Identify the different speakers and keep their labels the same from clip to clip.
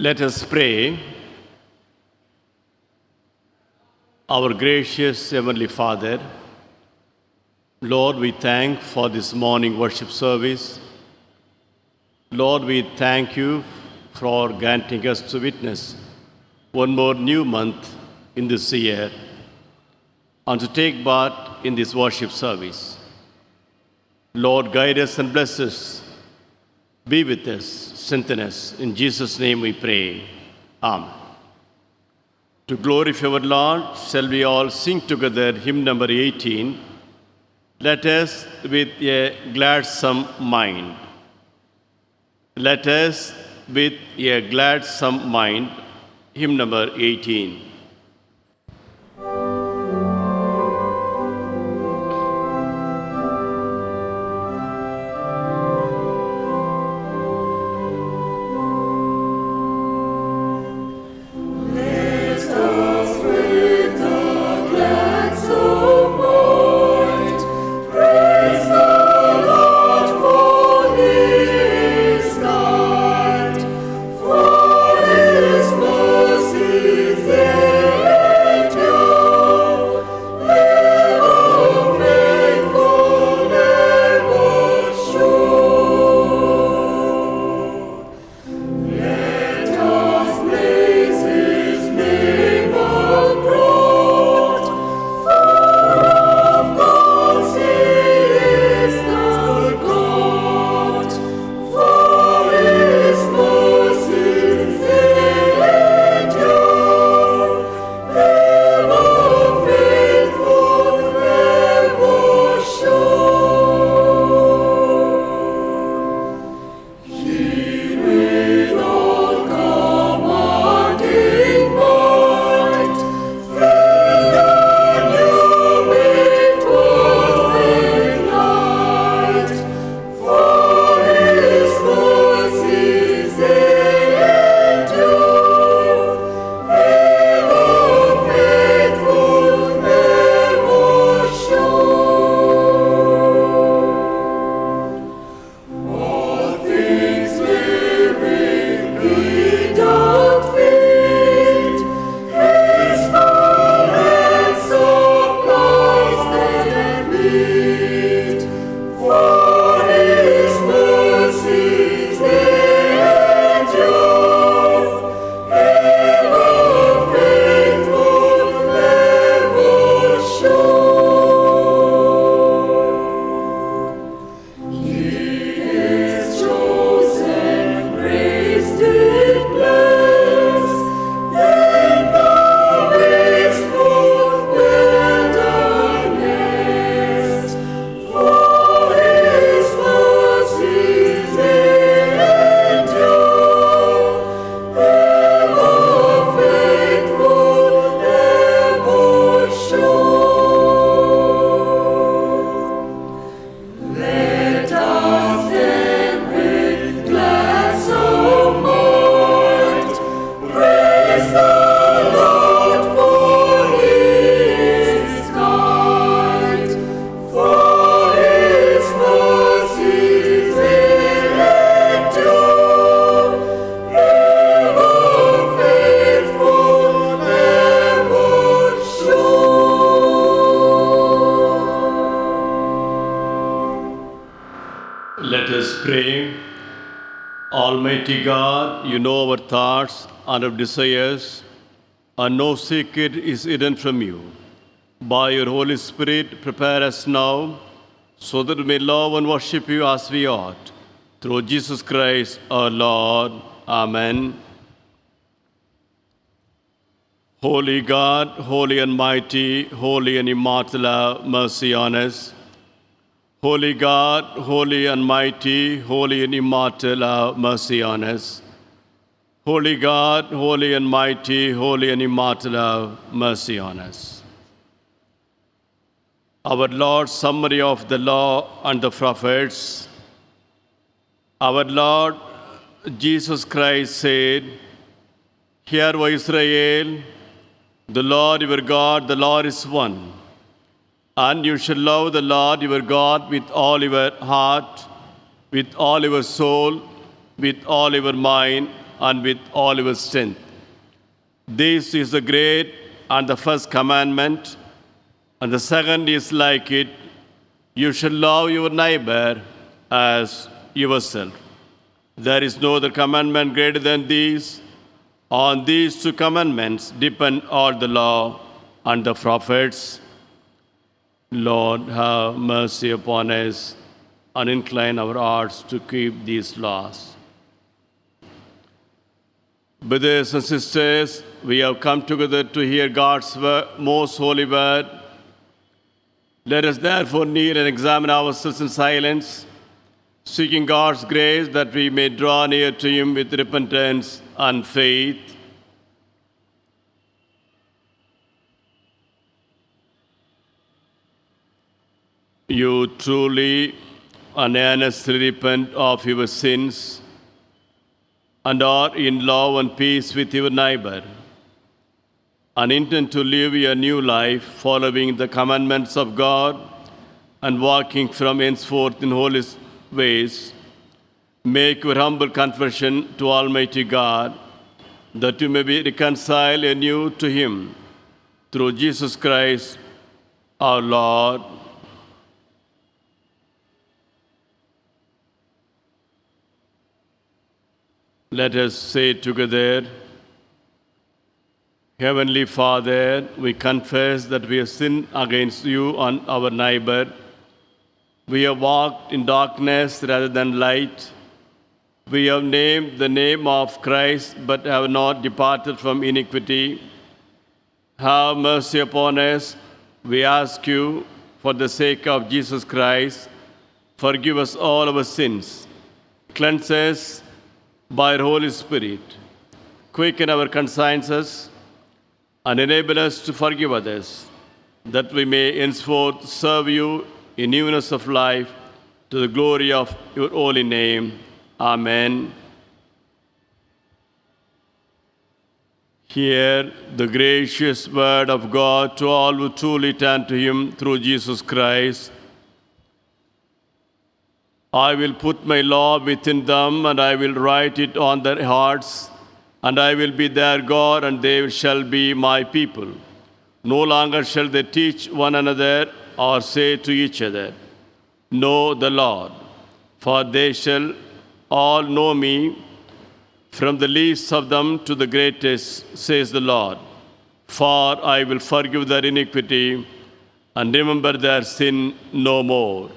Speaker 1: Let us pray. Our gracious Heavenly Father, Lord, we thank for this morning worship service. Lord, we thank you for granting us to witness one more new month in this year and to take part in this worship service. Lord, guide us and bless us. Be with us, strengthen us. In Jesus' name we pray. Amen. To glorify our Lord, shall we all sing together hymn number 18. Let us with a gladsome mind. Let us with a gladsome mind, hymn number 18. Let us pray. Almighty God, you know our thoughts and our desires, and no secret is hidden from you. By your Holy Spirit, prepare us now, so that we may love and worship you as we ought. Through Jesus Christ our Lord. Amen. Holy God, holy and mighty, holy and immortal, have mercy on us. Holy God, holy and mighty, holy and immortal, have mercy on us. Holy God, holy and mighty, holy and immortal, have mercy on us. Our Lord's summary of the law and the prophets. Our Lord Jesus Christ said, "Hear, O Israel, the Lord your God, the Lord is one. And you shall love the Lord your God with all your heart, with all your soul, with all your mind, and with all your strength. This is the great and the first commandment, and the second is like it: you shall love your neighbor as yourself. There is no other commandment greater than these. On these two commandments depend all the law and the prophets. Lord, have mercy upon us and incline our hearts to keep these laws. Brothers and sisters, we have come together to hear God's most holy word. Let us therefore kneel and examine ourselves in silence, seeking God's grace that we may draw near to Him with repentance and faith. You truly and earnestly repent of your sins and are in love and peace with your neighbor, and intend to live a new life following the commandments of God and walking from henceforth in holy ways. Make your humble confession to Almighty God, that you may be reconciled anew to Him through Jesus Christ our Lord. Let us say together: Heavenly Father, we confess that we have sinned against you and our neighbor. We have walked in darkness rather than light. We have named the name of Christ but have not departed from iniquity. Have mercy upon us, we ask you, for the sake of Jesus Christ. Forgive us all our sins. Cleanse us by your Holy Spirit. Quicken our consciences and enable us to forgive others, that we may henceforth serve you in newness of life, to the glory of your holy name. Amen. Hear the gracious word of God to all who truly turn to Him through Jesus Christ. I will put my law within them, and I will write it on their hearts, and I will be their God, and they shall be my people. No longer shall they teach one another or say to each other, know the Lord, for they shall all know me, from the least of them to the greatest, says the Lord. For I will forgive their iniquity and remember their sin no more.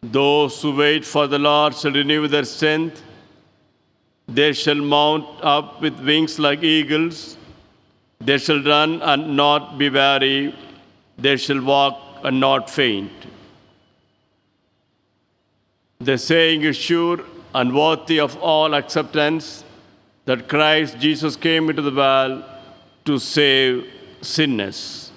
Speaker 1: Those who wait for the Lord shall renew their strength. They shall mount up with wings like eagles. They shall run and not be weary. They shall walk and not faint. The saying is sure and worthy of all acceptance, that Christ Jesus came into the world to save sinners.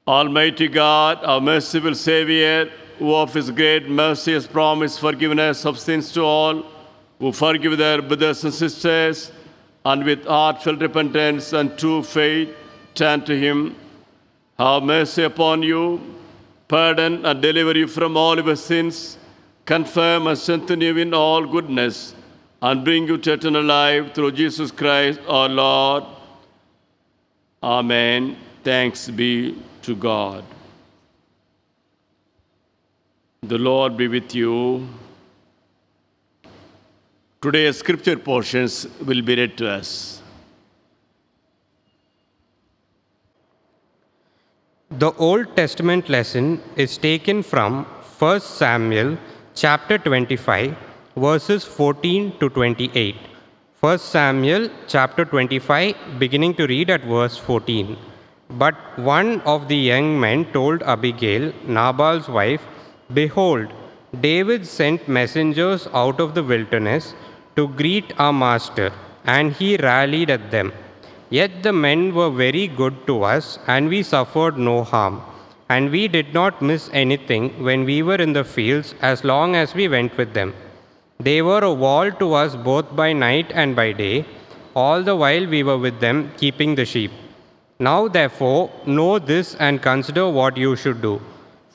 Speaker 1: Almighty God, our merciful Savior, who of His great mercy has promised forgiveness of sins to all who forgive their brothers and sisters, and with heartfelt repentance and true faith turn to Him, have mercy upon you, pardon and deliver you from all your sins, confirm and strengthen you in all goodness, and bring you to eternal life through Jesus Christ our Lord. Amen. Thanks be to God. The Lord be with you. Today's scripture portions will be read to us.
Speaker 2: The Old Testament lesson is taken from 1 Samuel chapter 25, verses 14 to 28. 1 Samuel chapter 25, beginning to read at verse 14. But one of the young men told Abigail, Nabal's wife, Behold, David sent messengers out of the wilderness to greet our master, and he rallied at them. Yet the men were very good to us, and we suffered no harm. And we did not miss anything when we were in the fields as long as we went with them. They were a wall to us both by night and by day, all the while we were with them keeping the sheep. Now therefore, know this and consider what you should do.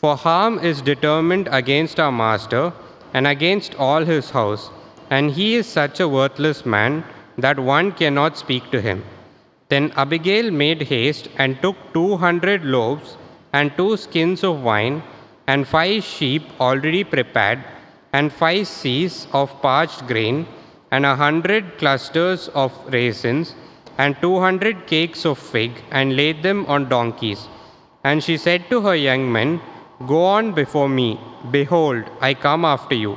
Speaker 2: For harm is determined against our master and against all his house, and he is such a worthless man that one cannot speak to him. Then Abigail made haste and took 200 loaves and 2 skins of wine and 5 sheep already prepared and 5 seahs of parched grain and 100 clusters of raisins and 200 cakes of fig and laid them on donkeys. And she said to her young men, Go on before me, behold, I come after you.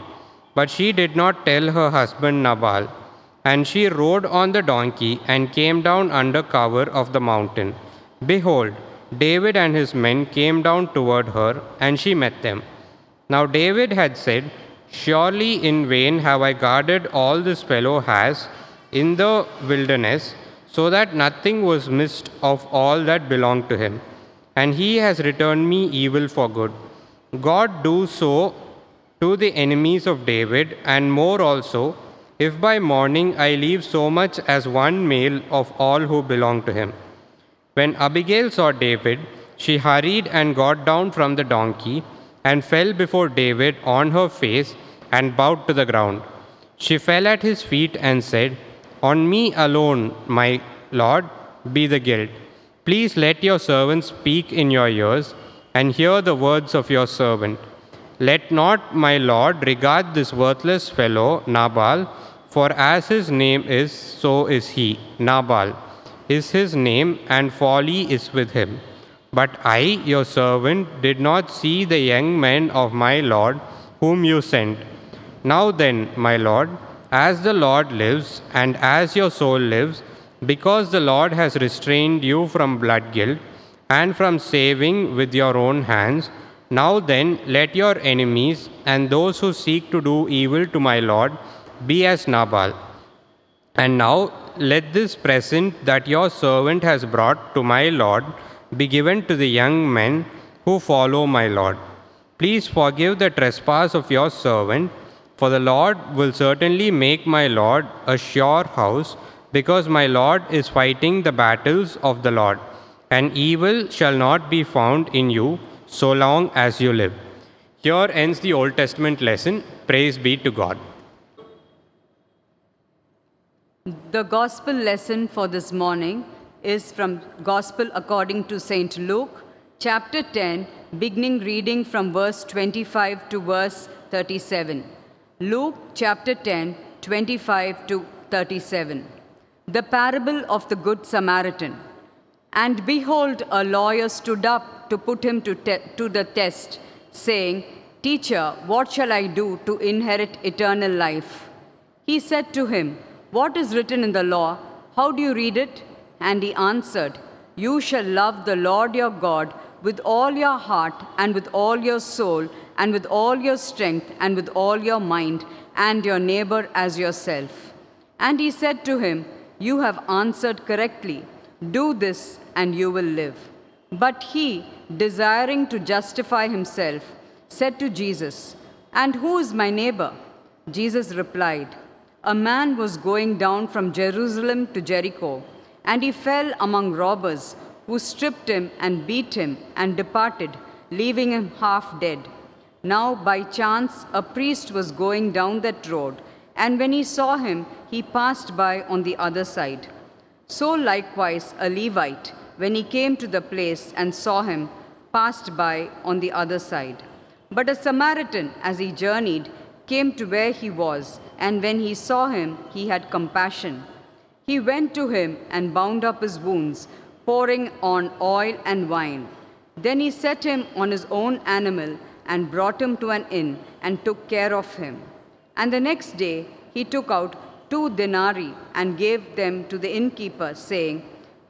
Speaker 2: But she did not tell her husband Nabal. And she rode on the donkey and came down under cover of the mountain. Behold, David and his men came down toward her, and she met them. Now David had said, Surely in vain have I guarded all this fellow has in the wilderness, so that nothing was missed of all that belonged to him. And he has returned me evil for good. God do so to the enemies of David, and more also, if by morning I leave so much as one male of all who belong to him. When Abigail saw David, she hurried and got down from the donkey, and fell before David on her face, and bowed to the ground. She fell at his feet and said, On me alone, my Lord, be the guilt. Please let your servant speak in your ears, and hear the words of your servant. Let not my Lord regard this worthless fellow, Nabal, for as his name is, so is he. Nabal is his name, and folly is with him. But I, your servant, did not see the young men of my Lord, whom you sent. Now then, my Lord, as the Lord lives, and as your soul lives, because the Lord has restrained you from blood guilt, and from saving with your own hands, now then let your enemies, and those who seek to do evil to my Lord, be as Nabal. And now let this present that your servant has brought to my Lord be given to the young men who follow my Lord. Please forgive the trespass of your servant, for the Lord will certainly make my Lord a sure house, because my Lord is fighting the battles of the Lord, and evil shall not be found in you so long as you live. Here ends the Old Testament lesson. Praise be to God.
Speaker 3: The gospel lesson for this morning is from Gospel according to St. Luke, chapter 10, beginning reading from verse 25 to verse 37. Luke chapter 10, 25 to 37. The parable of the Good Samaritan. And behold, a lawyer stood up to put him to the test, saying, Teacher, what shall I do to inherit eternal life? He said to him, What is written in the law? How do you read it? And he answered, You shall love the Lord your God with all your heart and with all your soul and with all your strength and with all your mind, and your neighbor as yourself. And he said to him, You have answered correctly. Do this and you will live. But he, desiring to justify himself, said to Jesus, And who is my neighbor? Jesus replied, A man was going down from Jerusalem to Jericho, and he fell among robbers, who stripped him and beat him and departed, leaving him half dead. Now by chance a priest was going down that road, and when he saw him, he passed by on the other side. So likewise a Levite, when he came to the place and saw him, passed by on the other side. But a Samaritan, as he journeyed, came to where he was, and when he saw him, he had compassion. He went to him and bound up his wounds, pouring on oil and wine. Then he set him on his own animal and brought him to an inn and took care of him. And the next day he took out 2 denarii and gave them to the innkeeper, saying,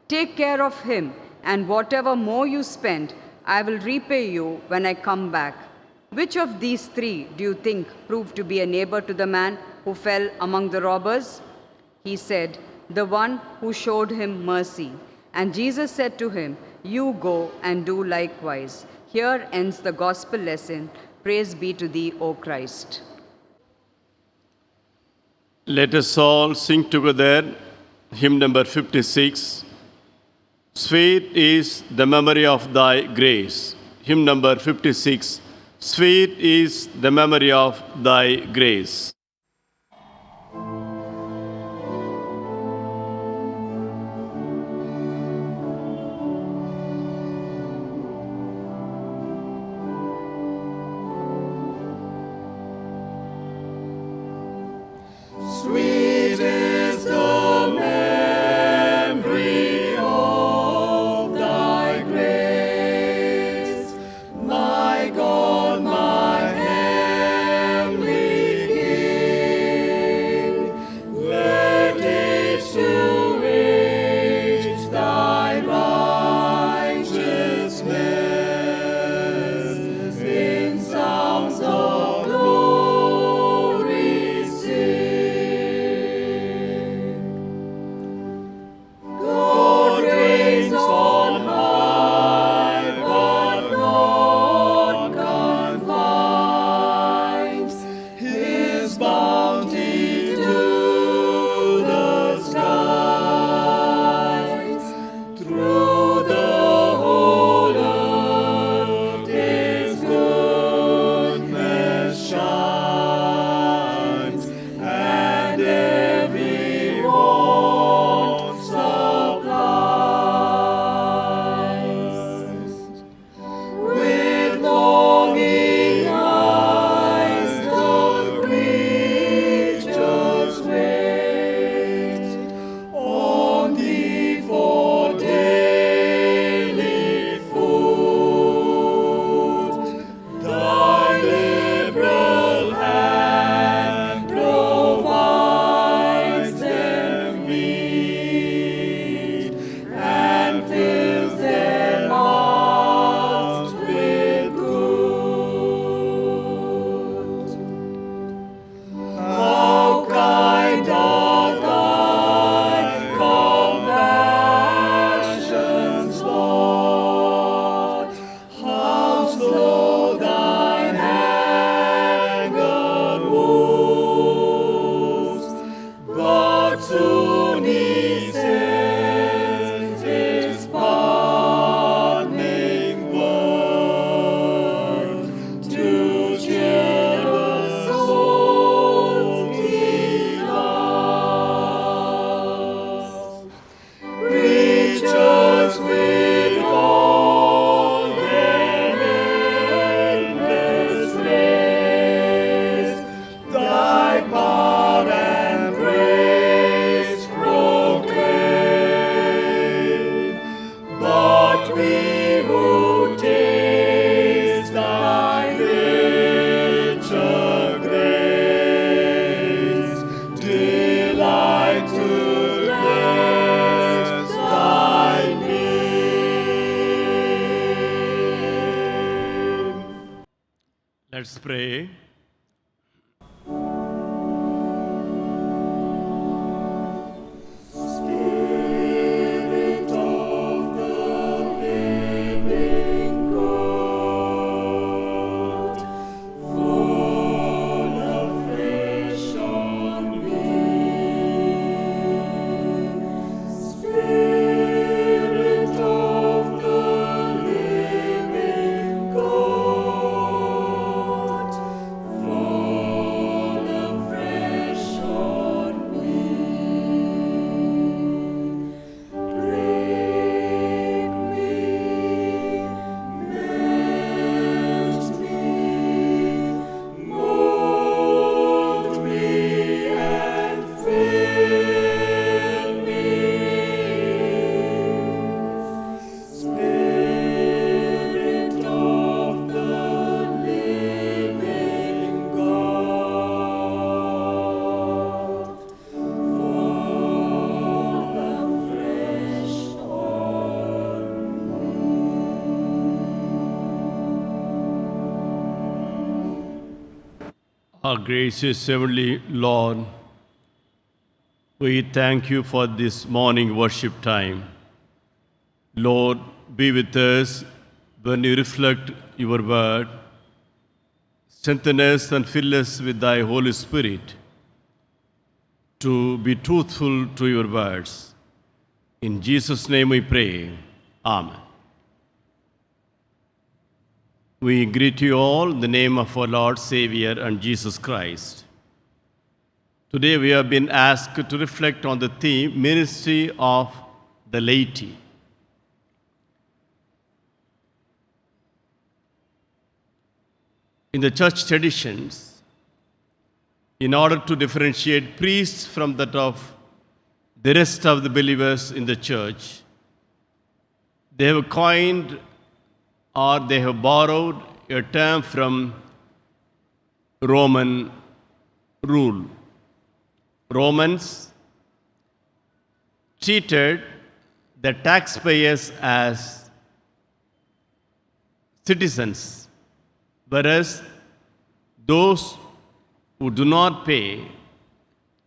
Speaker 3: Take care of him, and whatever more you spend, I will repay you when I come back. Which of these 3 do you think proved to be a neighbor to the man who fell among the robbers? He said, The one who showed him mercy. And Jesus said to him, You go and do likewise. Here ends the gospel lesson. Praise be to thee, O Christ.
Speaker 1: Let us all sing together hymn number 56, Sweet is the memory of thy grace. Hymn number 56. Sweet is the memory of thy grace.
Speaker 4: Sweet is the memory of thy grace, my God, my heavenly King. Let age to age thy righteousness in sounds of glory sing. God reigns on high, but naught confines His bounty to the skies. Through the whole earth His goodness shines, and every want supplies. With longing eyes the creatures wait on thee for daily food. Thy liberal hand provides them meat, and fills their hearts with good. How kind art thy compassions, Lord! How slow thine anger moves! But soon He sends His pardoning word to cheer the souls He loves. Preachers with golden endless race, thy power and praise proclaim. But we who taste thy richer grace delight to bless thy name.
Speaker 1: Let's pray.
Speaker 4: Spirit of the living God, fall afresh on me. Spirit of the living God, fall afresh on me. Break me, melt me, mold me, and fill me. Spirit of the living God, fall afresh on
Speaker 1: Our gracious Heavenly Lord, we thank you for this morning worship time. Lord, be with us when you reflect your word. Strengthen us and fill us with thy Holy Spirit to be truthful to your words. In Jesus' name we pray. Amen. We greet you all in the name of our Lord, Savior, and Jesus Christ. Today we have been asked to reflect on the theme, Ministry of the Laity. In the church traditions, in order to differentiate priests from that of the rest of the believers in the church, they have coined or they have borrowed a term from Roman rule. Romans treated the taxpayers as citizens, whereas those who do not pay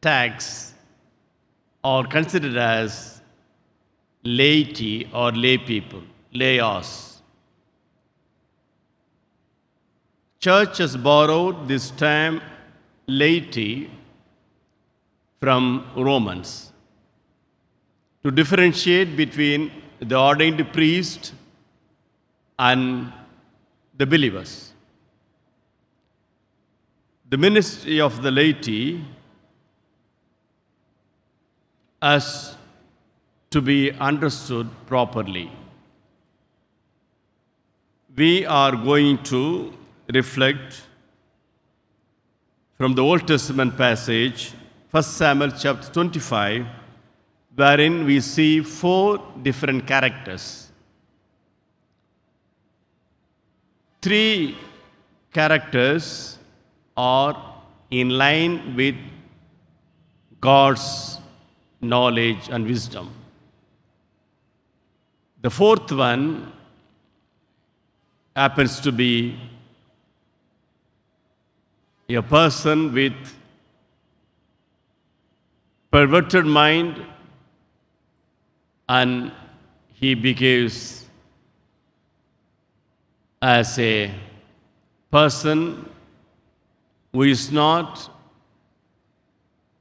Speaker 1: tax are considered as laity or lay people, laos. Church has borrowed this term laity from Romans to differentiate between the ordained priest and the believers. The ministry of the laity has to be understood properly. We are going to reflect from the Old Testament passage, 1 Samuel chapter 25, wherein we see 4 different characters. 3 characters are in line with God's knowledge and wisdom. The 4th one happens to be a person with perverted mind, and he behaves as a person who is not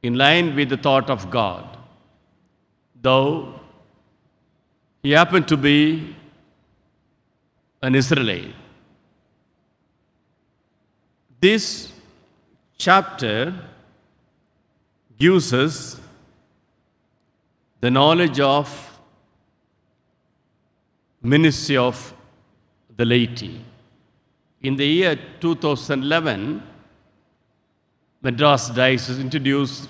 Speaker 1: in line with the thought of God, though he happened to be an Israelite. This chapter gives us the knowledge of ministry of the laity. In the year 2011, Madras Diocese introduced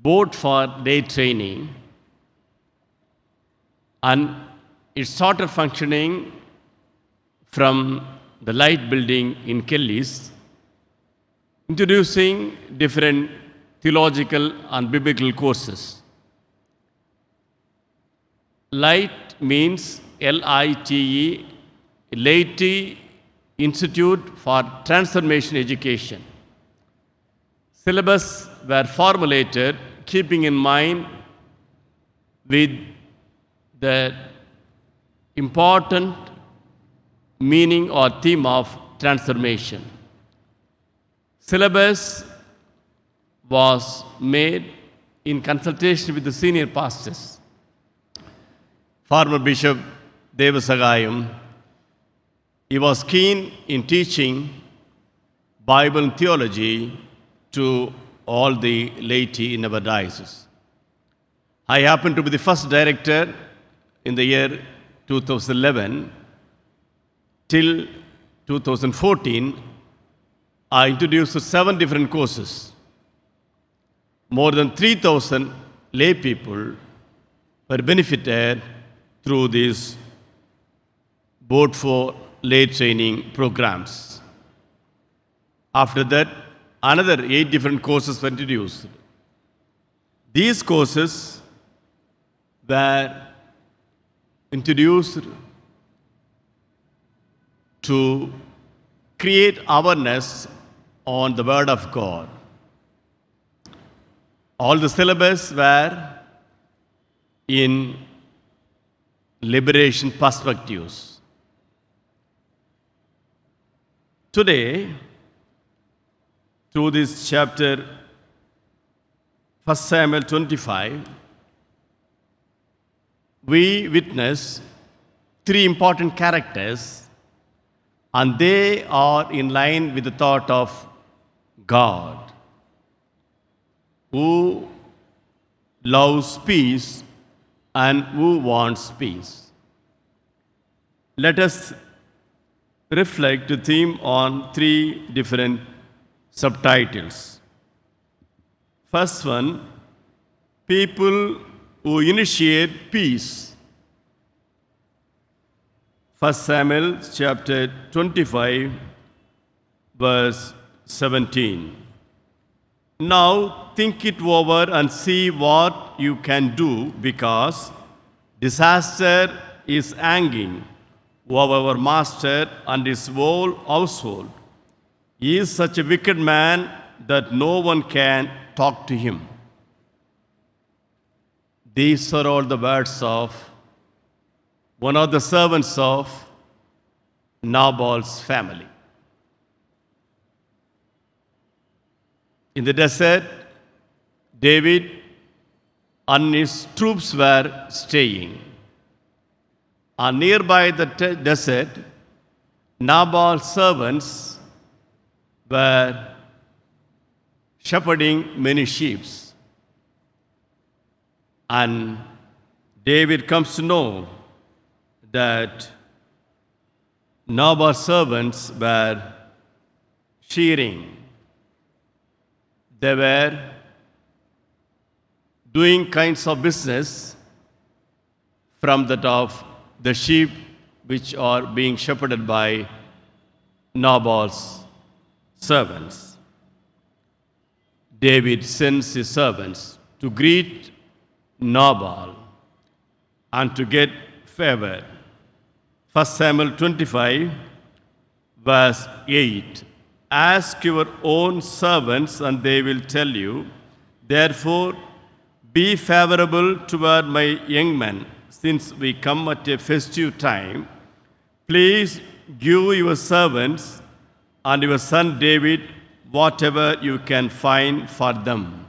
Speaker 1: board for lay training, and it started functioning from the Light Building in Kelly's, introducing different theological and biblical courses. Light means L-I-T-E, Laity Institute for Transformation Education. Syllabus were formulated keeping in mind with the important meaning or theme of transformation. Syllabus was made in consultation with the senior pastors. Former Bishop Devasagayam, he was keen in teaching Bible and theology to all the laity in our diocese. I happened to be the first director in the year 2011 till 2014. I introduced 7 different courses. More than 3,000 lay people were benefited through these board for lay training programs. After that, another 8 different courses were introduced. These courses were introduced to create awareness on the Word of God. All the syllabus were in liberation perspectives. Today, through this chapter, 1 Samuel 25, we witness three important characters, and they are in line with the thought of God, who loves peace and who wants peace. Let us reflect the theme on three different subtitles. First one, people who initiate peace. 1 Samuel chapter 25, verse 17. Now think it over and see what you can do, because disaster is hanging over our master and his whole household. He is such a wicked man that no one can talk to him. These are all the words of one of the servants of Nabal's family. In the desert, David and his troops were staying. And nearby the desert, Nabal's servants were shepherding many sheep. And David comes to know that Nabal's servants were shearing. They were doing kinds of business from that of the sheep which are being shepherded by Nabal's servants. David sends his servants to greet Nabal and to get favor. 1 Samuel 25, verse 8. Ask your own servants, and they will tell you. Therefore, be favorable toward my young men, since we come at a festive time. Please give your servants and your son David whatever you can find for them.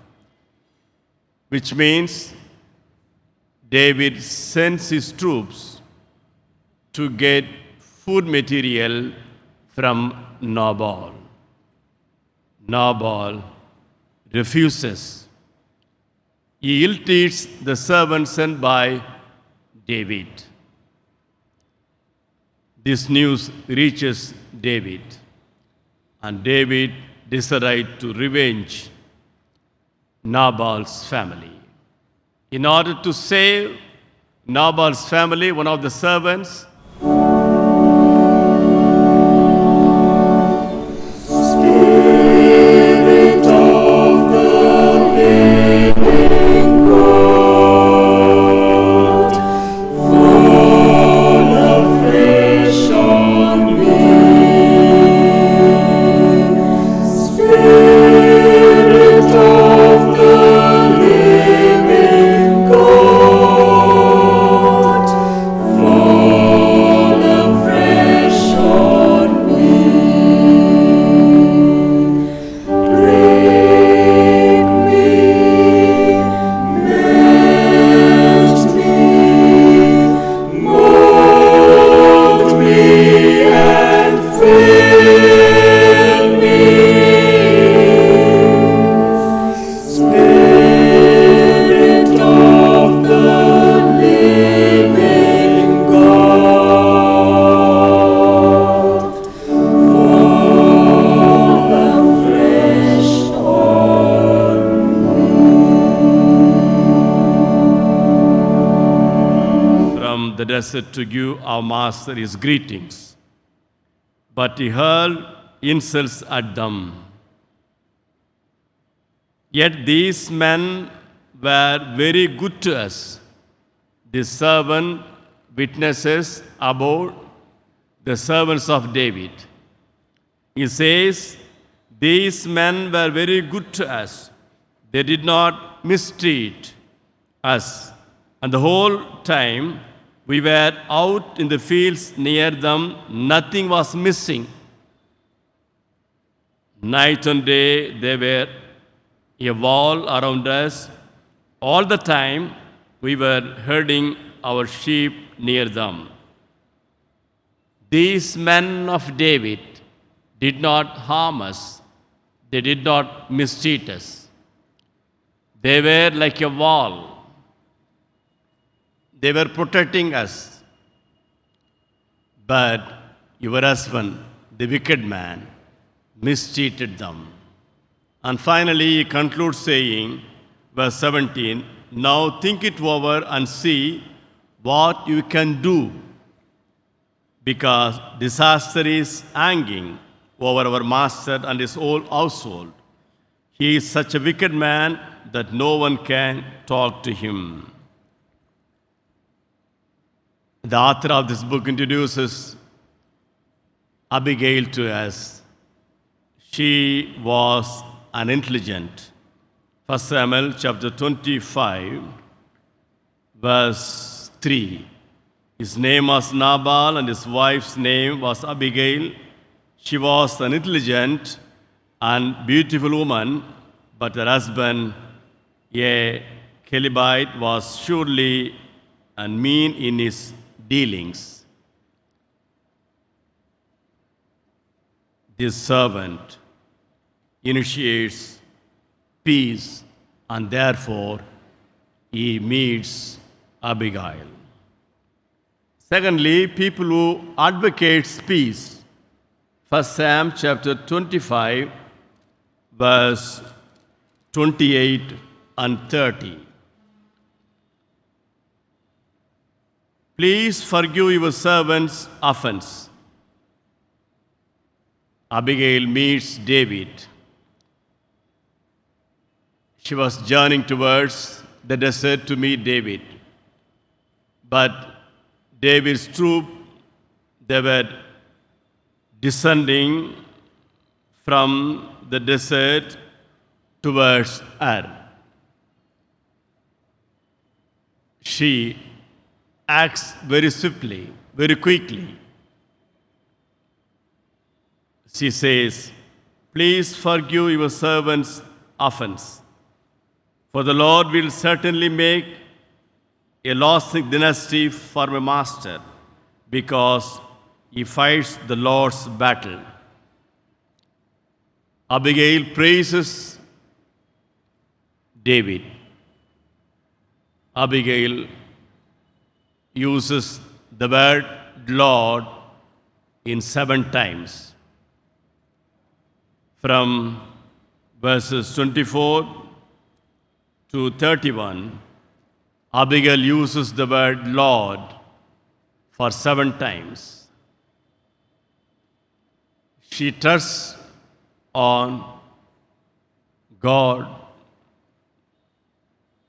Speaker 1: Which means David sends his troops to get food material from Nabal. Nabal refuses. He ill-treats the servant sent by David. This news reaches David, and David decided to revenge Nabal's family. In order to save Nabal's family, one of the servants
Speaker 4: Spirit of the living God, fall afresh on me. Spirit of the living God, fall afresh on me. Break me, melt me, mold me, and fill me. Spirit of the living God, fall afresh on
Speaker 1: from the desert to give our master his greetings. But he hurled insults at them. Yet these men were very good to us. The servant witnesses about the servants of David. He says, these men were very good to us. They did not mistreat us. And the whole time we were out in the fields near them, nothing was missing. Night and day they were a wall around us. All the time we were herding our sheep near them. These men of David did not harm us, they did not mistreat us. They were like a wall, they were protecting us. But your husband, the wicked man, mistreated them. And finally, he concludes saying, verse 17, now think it over and see what you can do, because disaster is hanging over our master and his whole household. He is such a wicked man that no one can talk to him. The author of this book introduces Abigail to us. She was an intelligent. 1 Samuel chapter 25, verse 3. His name was Nabal and his wife's name was Abigail. She was an intelligent and beautiful woman, but her husband, a Calebite, was surely and mean in his dealings. This servant initiates peace and therefore he meets Abigail. Secondly, people who advocates peace. 1 Sam chapter 25, verse 28 and 30. Please forgive your servant's offense. Abigail meets David. She was journeying towards the desert to meet David. But David's troop, they were descending from the desert towards her. She acts very swiftly, very quickly. She says, please forgive your servant's offense, for the Lord will certainly make a lasting dynasty for my master, because he fights the Lord's battle. Abigail praises David. Abigail uses the word Lord in 7 times. From verses 24 to 31, Abigail uses the word Lord for 7 times. She trusts on God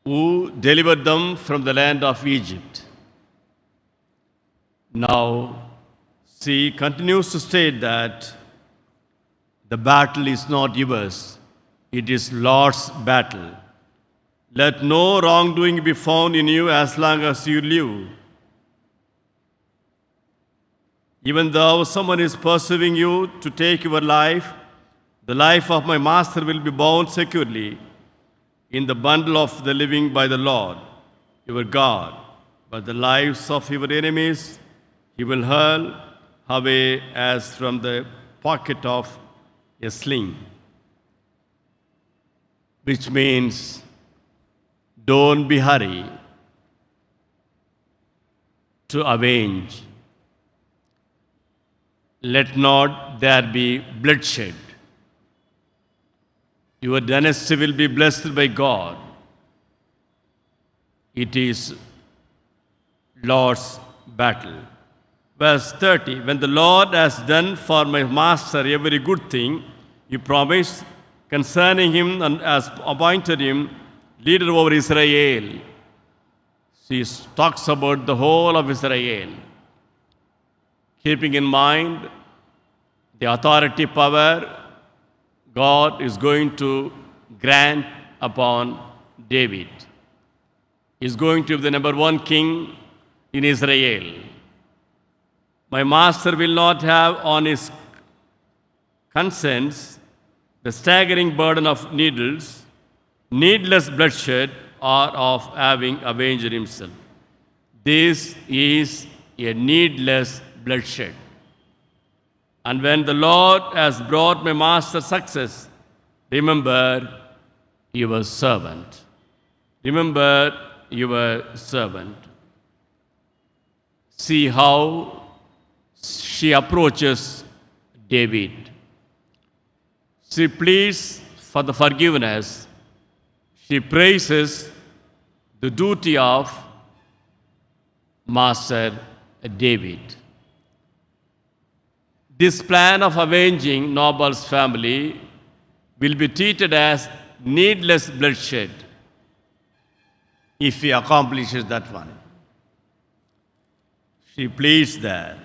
Speaker 1: who delivered them from the land of Egypt. Now, she continues to state that the battle is not yours, it is Lord's battle. Let no wrongdoing be found in you as long as you live. Even though someone is pursuing you to take your life, the life of my master will be bound securely in the bundle of the living by the Lord, your God. But the lives of your enemies he will hurl away as from the pocket of a sling. Which means, don't be hurry to avenge. Let not there be bloodshed. Your dynasty will be blessed by God. It is Lord's battle. Verse 30, when the Lord has done for my master every good thing, he promised concerning him and has appointed him leader over Israel. She talks about the whole of Israel, keeping in mind the authority power God is going to grant upon David. He is going to be the number 1 king in Israel. My master will not have on his conscience the staggering burden of needles, needless bloodshed, or of having avenged himself. This is a needless bloodshed. And when the Lord has brought my master success, remember your servant. Remember your servant. See how she approaches David. She pleads for the forgiveness. She praises the duty of Master David. This plan of avenging Nabal's family will be treated as needless bloodshed if he accomplishes that one. She pleads there.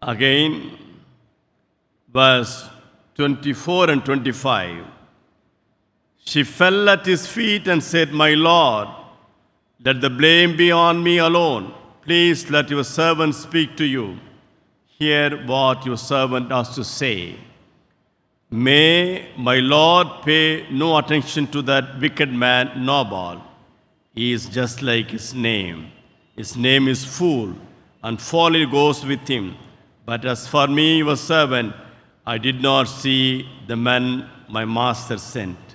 Speaker 1: Again, verse 24 and 25. She fell at his feet and said, "My Lord, let the blame be on me alone. Please let your servant speak to you. Hear what your servant has to say. May my Lord pay no attention to that wicked man Nabal. He is just like his name. His name is Fool, and folly goes with him. But as for me, your servant, I did not see the man my master sent.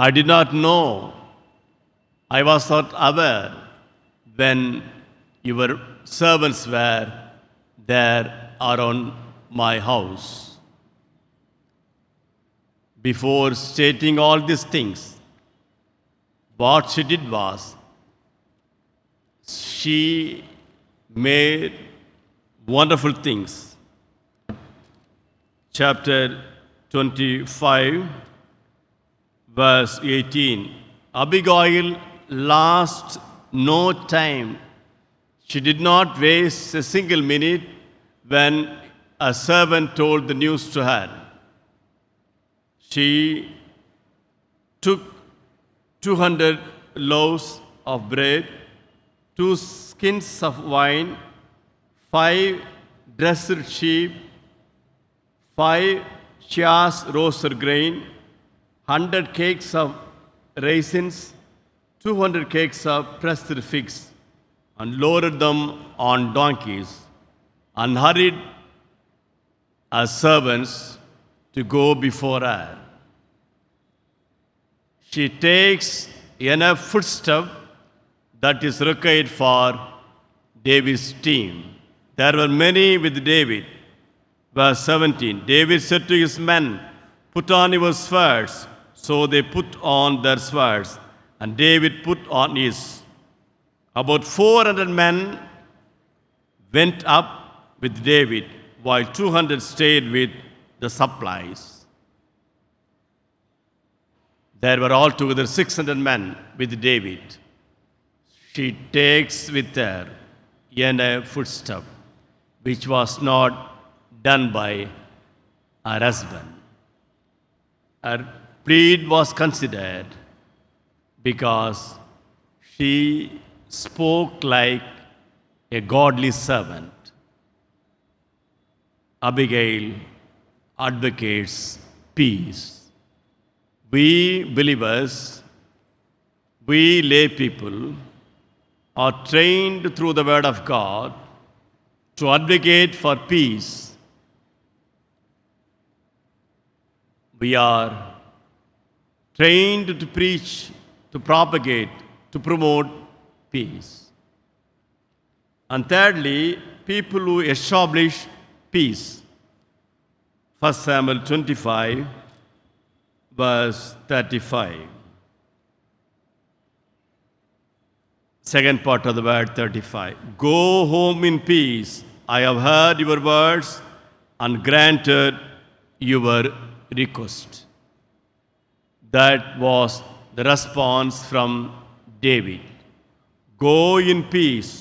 Speaker 1: I did not know. I was not aware when your servants were there around my house." Before stating all these things, what she did was, she made wonderful things. Chapter 25, verse 18. Abigail lost no time. She did not waste a single minute when a servant told the news to her. She took 200 loaves of bread, 2 skins of wine, 5 dressed sheep, 5 chias roasted grain, 100 cakes of raisins, 200 cakes of pressed figs, and loaded them on donkeys, and hurried her servants to go before her. She takes enough foodstuff that is required for David's team. There were many with David. Verse 17. David said to his men, "Put on your swords." So they put on their swords, and David put on his. About 400 men went up with David, while 200 stayed with the supplies. There were altogether 600 men with David. She takes with her a foodstuff, which was not done by her husband. Her plead was considered because she spoke like a godly servant. Abigail advocates peace. We believers, we lay people, are trained through the Word of God to advocate for peace. We are trained to preach, to propagate, to promote peace. And thirdly, people who establish peace. 1 Samuel 25, verse 35. Second part of the word 35. Go home in peace. I have heard your words and granted your request. That was the response from David. Go in peace.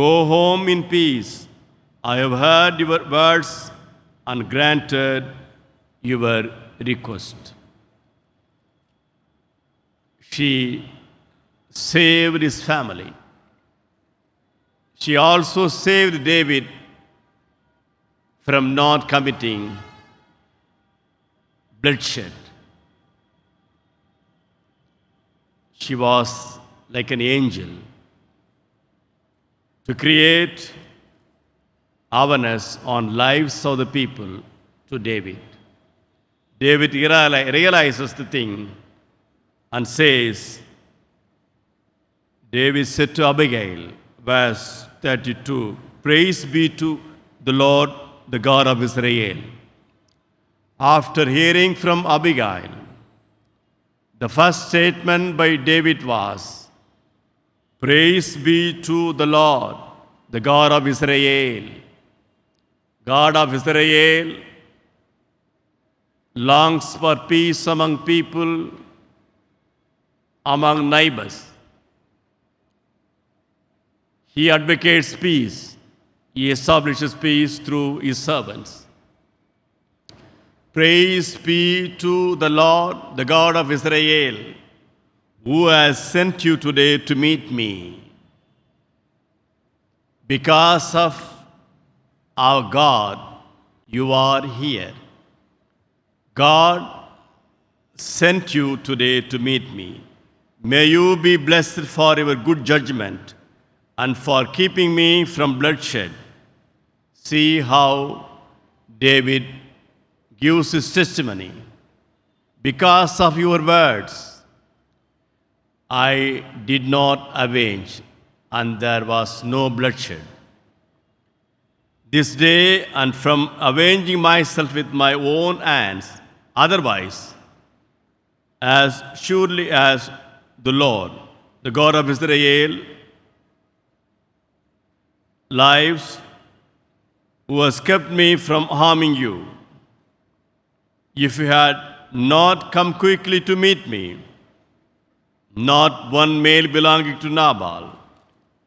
Speaker 1: Go home in peace. I have heard your words and granted your request. She saved his family. She also saved David from not committing bloodshed. She was like an angel to create awareness on lives of the people to David. David realizes the thing and says, David said to Abigail, verse 32, Praise be to the Lord, the God of Israel. After hearing from Abigail, the first statement by David was, Praise be to the Lord, the God of Israel. God of Israel longs for peace among people, among neighbors. He advocates peace. He establishes peace through his servants. Praise be to the Lord, the God of Israel, who has sent you today to meet me. Because of our God, you are here. God sent you today to meet me. May you be blessed for your good judgment and for keeping me from bloodshed. See how David gives his testimony. Because of your words, I did not avenge, and there was no bloodshed. This day, and from avenging myself with my own hands, otherwise, as surely as the Lord, the God of Israel, lives, who has kept me from harming you. If you had not come quickly to meet me, not one male belonging to Nabal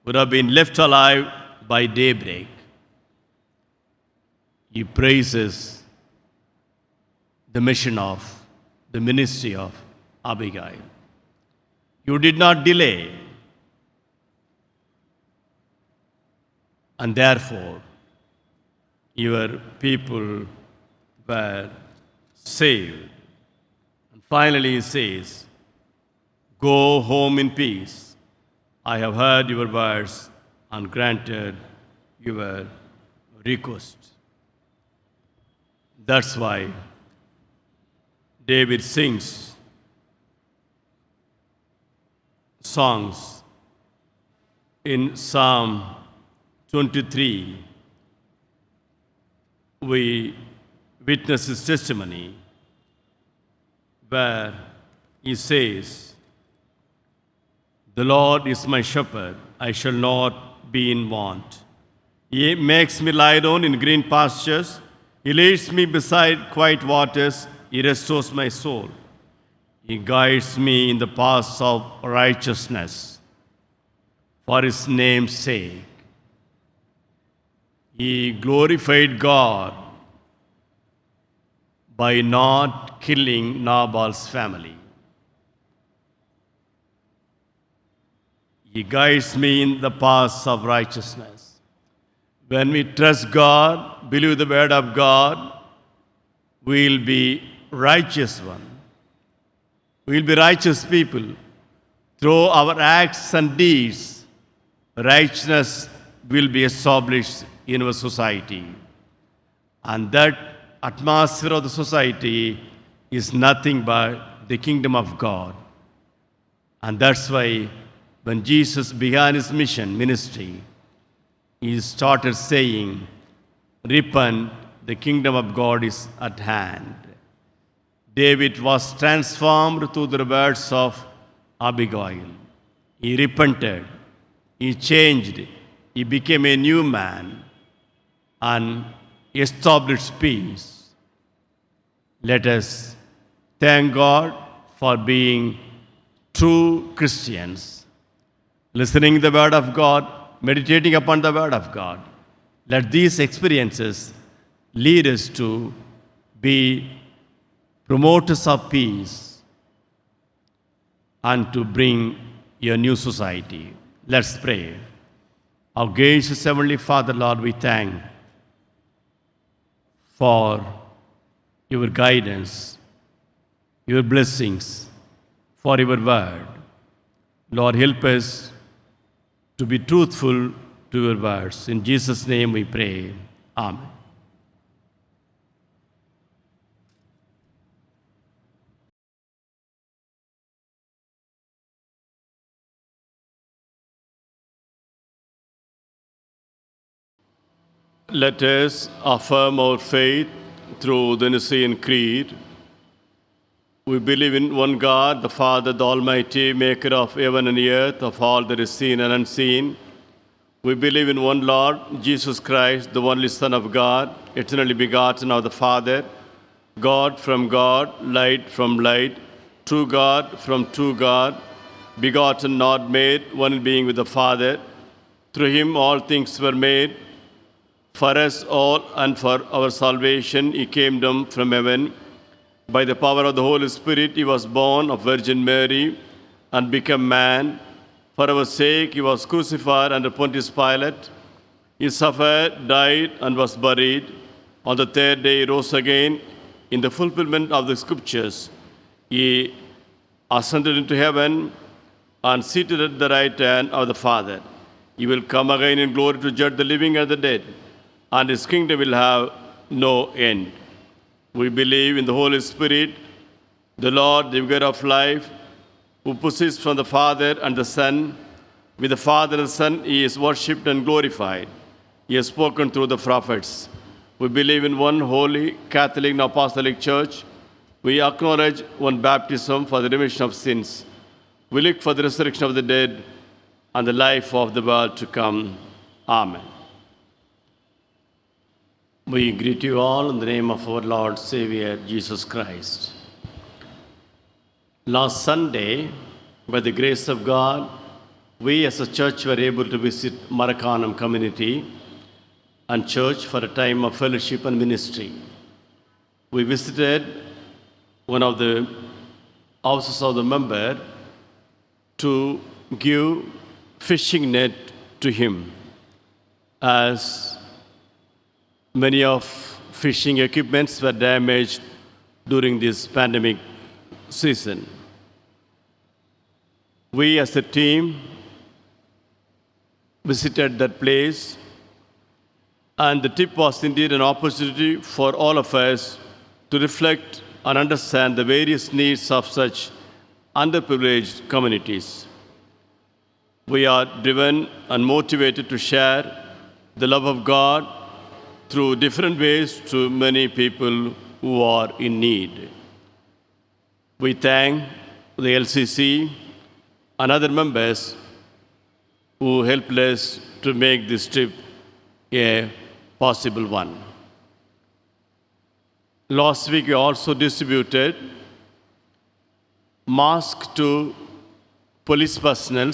Speaker 1: would have been left alive by daybreak. He praises the mission of the ministry of Abigail. You did not delay, and therefore your people were saved. And finally he says, Go home in peace. I have heard your words and granted your request. That's why David sings songs in Psalm 23. We witness his testimony where he says, The Lord is my shepherd, I shall not be in want. He makes me lie down in green pastures. He leads me beside quiet waters. He restores my soul. He guides me in the paths of righteousness for his name's sake. He glorified God by not killing Nabal's family. He guides me in the paths of righteousness. When we trust God, believe the word of God, we will be righteous one. We will be righteous people. Through our acts and deeds, righteousness will be established in our society. And that atmosphere of the society is nothing but the kingdom of God. And that's why when Jesus began his ministry, he started saying, Repent, the kingdom of God is at hand. David was transformed through the words of Abigail. He repented, he changed, he became a new man and established peace. Let us thank God for being true Christians, listening the word of God, meditating upon the word of God. Let these experiences lead us to be promoters of peace and to bring a new society. Let's pray. Our gracious Heavenly Father, Lord, we thank for your guidance, your blessings, for your word. Lord, help us to be truthful to your words. In Jesus' name we pray. Amen. Let us affirm our faith through the Nicene Creed. We believe in one God, the Father, the Almighty, maker of heaven and earth, of all that is seen and unseen. We believe in one Lord, Jesus Christ, the only Son of God, eternally begotten of the Father, God from God, light from light, true God from true God, begotten, not made, one being with the Father. Through him all things were made. For us all and for our salvation, he came down from heaven. By the power of the Holy Spirit, he was born of Virgin Mary and became man. For our sake, he was crucified under Pontius Pilate. He suffered, died, and was buried. On the third day, he rose again. In the fulfillment of the Scriptures, he ascended into heaven and seated at the right hand of the Father. He will come again in glory to judge the living and the dead, and his kingdom will have no end. We believe in the Holy Spirit, the Lord, the giver of life, who proceeds from the Father and the Son. With the Father and the Son, he is worshipped and glorified. He has spoken through the prophets. We believe in one holy, Catholic, and Apostolic Church. We acknowledge one baptism for the remission of sins. We look for the resurrection of the dead and the life of the world to come. Amen. We greet you all in the name of our Lord Savior, Jesus Christ. Last Sunday, by the grace of God, we as a church were able to visit Marakanam community and church for a time of fellowship and ministry. We visited one of the houses of the member to give fishing net to him, as many of fishing equipments were damaged during this pandemic season. We as a team visited that place, and the trip was indeed an opportunity for all of us to reflect and understand the various needs of such underprivileged communities. We are driven and motivated to share the love of God through different ways to many people who are in need. We thank the LCC and other members who helped us to make this trip a possible one. Last week, we also distributed masks to police personnel,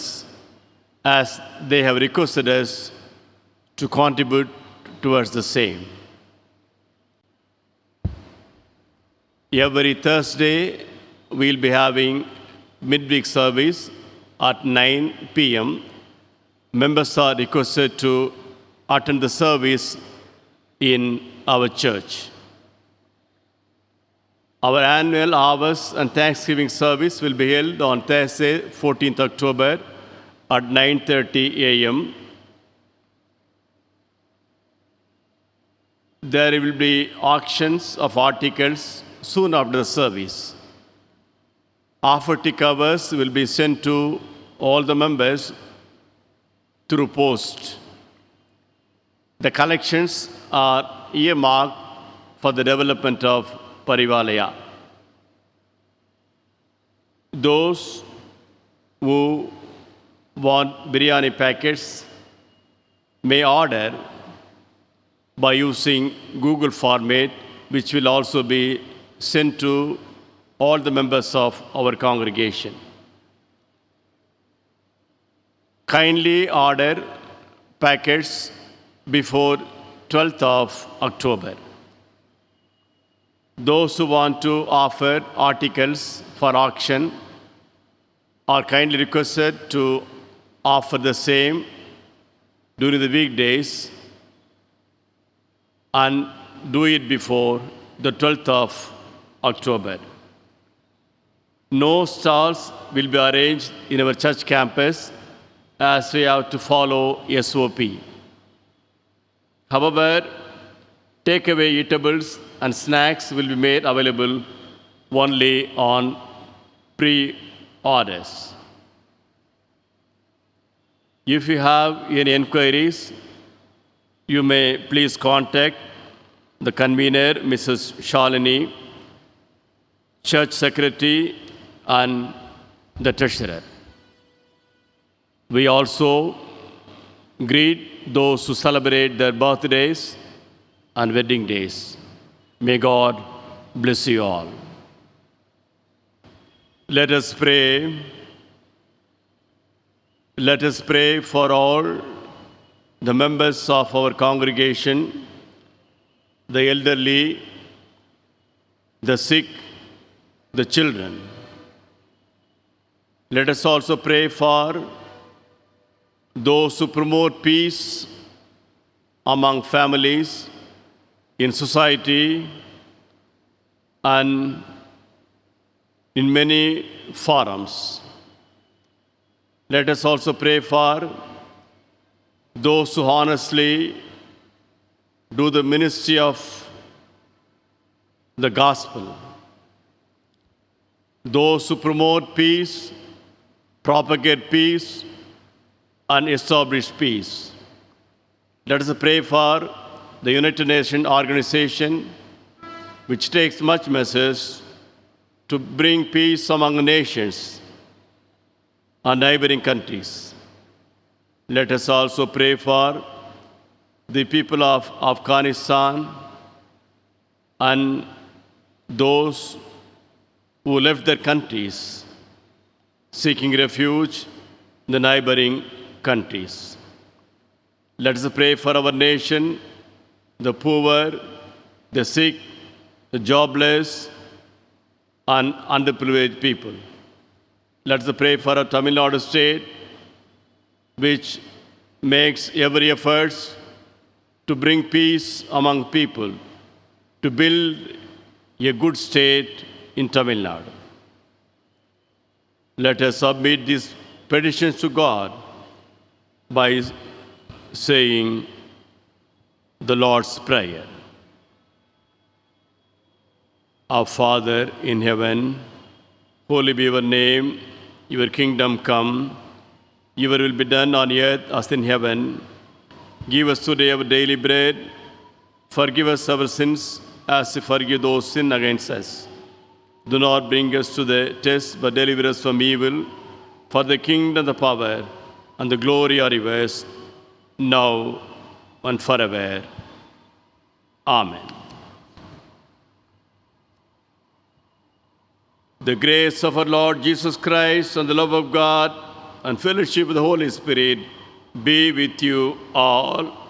Speaker 1: as they have requested us to contribute towards the same. Every Thursday, we'll be having midweek service at 9 p.m. Members are requested to attend the service in our church. Our annual Harvest and Thanksgiving service will be held on Thursday, 14th October at 9:30 a.m. There will be auctions of articles soon after the service. Offertory covers will be sent to all the members through post. The collections are earmarked for the development of Parivalaya. Those who want biryani packets may order by using Google format, which will also be sent to all the members of our congregation. Kindly order packets before 12th of October. Those who want to offer articles for auction are kindly requested to offer the same during the weekdays and do it before the 12th of October. No stalls will be arranged in our church campus as we have to follow SOP. However, takeaway eatables and snacks will be made available only on pre-orders. If you have any enquiries, you may please contact the convener, Mrs. Shalini, church secretary, and the treasurer. We also greet those who celebrate their birthdays and wedding days. May God bless you all. Let us pray. Let us pray for all the members of our congregation, the elderly, the sick, the children. Let us also pray for those who promote peace among families, in society, and in many forums. Let us also pray for those who honestly do the ministry of the gospel, those who promote peace, propagate peace, and establish peace. Let us pray for the United Nations organization, which takes much measures to bring peace among nations and neighboring countries. Let us also pray for the people of Afghanistan and those who left their countries seeking refuge in the neighboring countries. Let us pray for our nation, the poor, the sick, the jobless, and underprivileged people. Let us pray for our Tamil Nadu state, which makes every effort to bring peace among people, to build a good state in Tamil Nadu. Let us submit these petitions to God by saying the Lord's Prayer. Our Father in heaven, holy be your name, your kingdom come, your will be done on earth as in heaven. Give us today our daily bread. Forgive us our sins as we forgive those who sin against us. Do not bring us to the test, but deliver us from evil. For the kingdom, the power, and the glory are yours, now and forever. Amen. The grace of our Lord Jesus Christ and the love of God and fellowship of the Holy Spirit be with you all.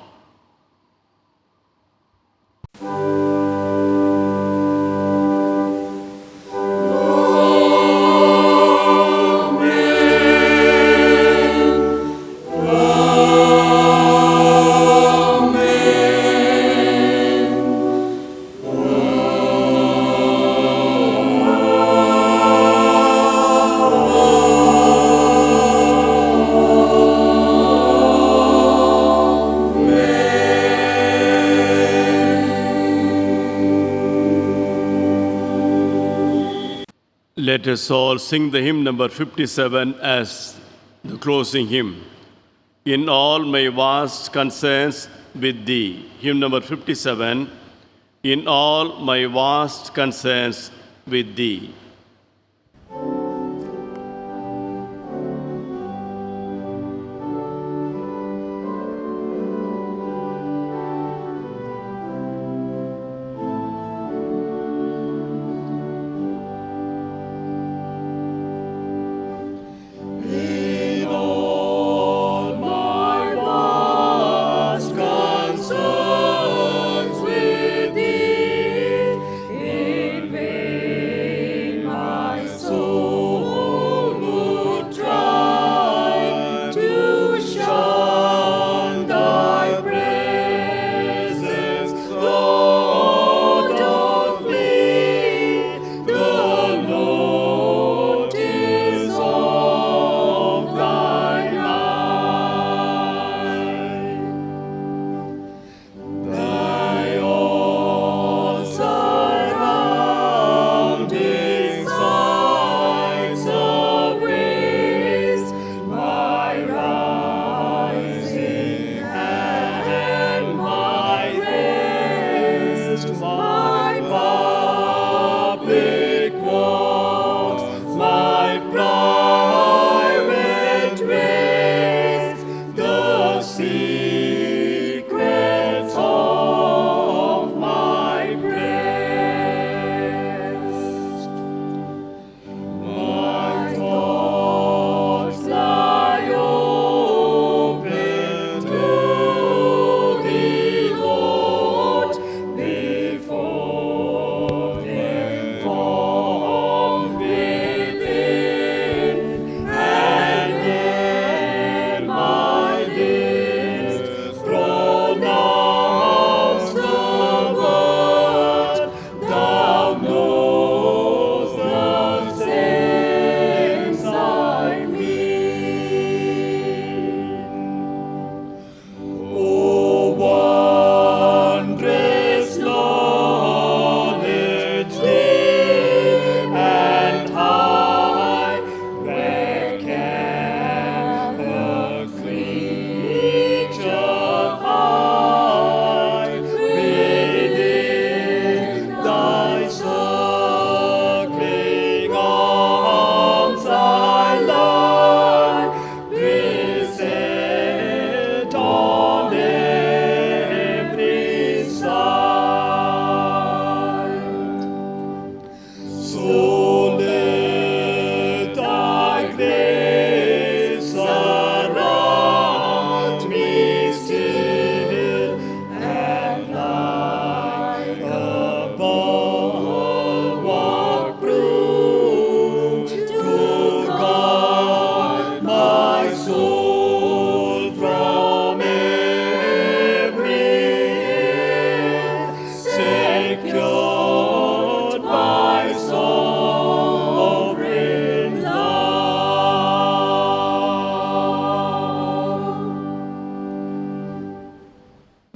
Speaker 1: Let us all sing the hymn number 57 as the closing hymn. In all my vast concerns with thee. Hymn number 57. In all my vast concerns with thee.
Speaker 4: In vain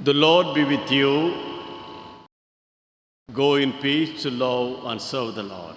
Speaker 1: The Lord be with you. Go in peace to love and serve the Lord.